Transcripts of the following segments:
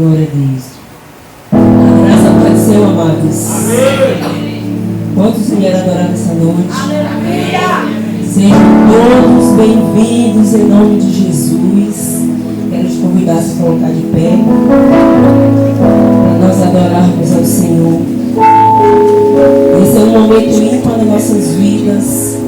Glória a Deus. A graça apareceu, amados. Quantos vieram adorar nessa noite? Sejam todos bem-vindos em nome de Jesus. Quero te convidar a se colocar de pé para nós adorarmos ao Senhor. Esse é um momento ímpar nas nossas vidas,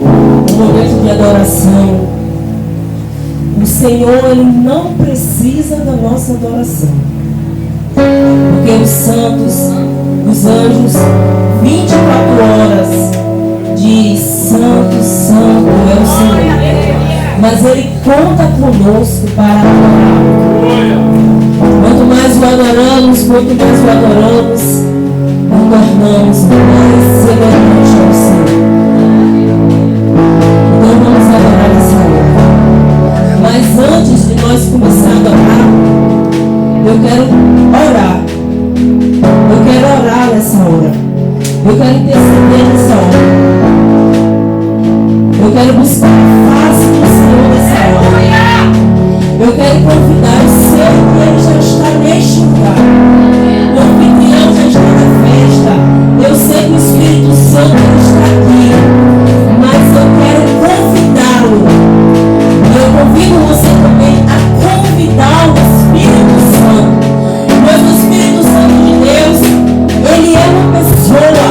um momento de adoração. O Senhor, Ele não precisa da nossa adoração, porque os santos, os anjos, 24 horas diz: Santo, Santo é o Senhor. Mas Ele conta conosco para adorar. Quanto mais o adoramos, nos tornamos mais semelhantes ao Senhor. Então vamos adorar nessa hora. Mas antes de nós começar a adorar, eu quero orar. Eu quero orar nessa hora. Eu quero interceder nessa hora. Eu quero buscar a face do Senhor nessa hora. Eu quero convidar o Senhor, que Ele já está neste lugar. O anfitrião já está na festa. Eu sei que o Espírito Santo está aqui, mas eu quero convidá-lo. E eu convido você também a convidar o Espírito Santo. Pois o Espírito Santo de Deus, Ele é uma pessoa.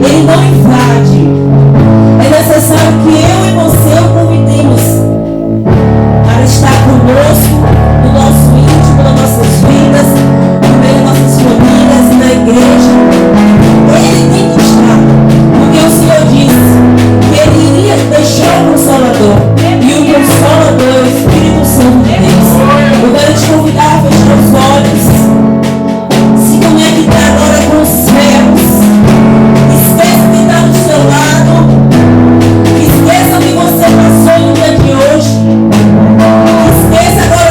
Ele não invade. É necessário que eu e você o convidemos para estar conosco no nosso íntimo, nas nossas vidas, no meio das nossas famílias, na igreja. Ele tem que estar, porque o Senhor disse que Ele iria deixar o Consolador, e o Consolador é o Espírito Santo de Deus. Eu quero te convidar a fechar os olhos, se conectar agora com os céus. Esqueça quem está do seu lado, esqueça o que você passou no dia de hoje, esqueça agora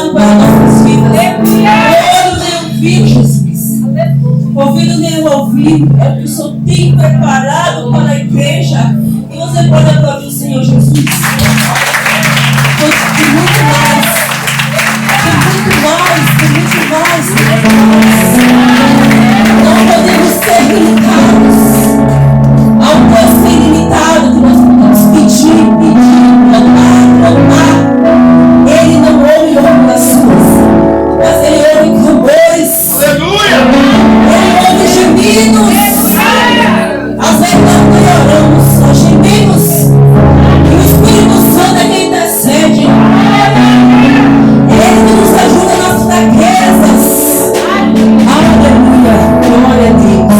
preparado para nossas vidas. Olho nenhum viu, Jesus. Ouvido nenhum ouvido. É o que o Senhor tem preparado para a igreja. E você pode aplaudir o Senhor Jesus. Pois tem muito mais. Tem muito mais. Tem muito mais. Tem muito mais. Não podemos ser limitados ao Deus ser ilimitado, que nós podemos pedir, clamar. Ele não ouve orações, mas Ele ouve clamores. Aleluia! Ele ouve gemidos. Às vezes nós oramos, nós gemimos. E o Espírito Santo é quem intercede. Ele que nos ajuda nas fraquezas. Aleluia! Glória a Deus.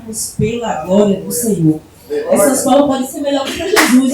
marcadas pela glória do Senhor. Essas palmas podem ser melhores para Jesus.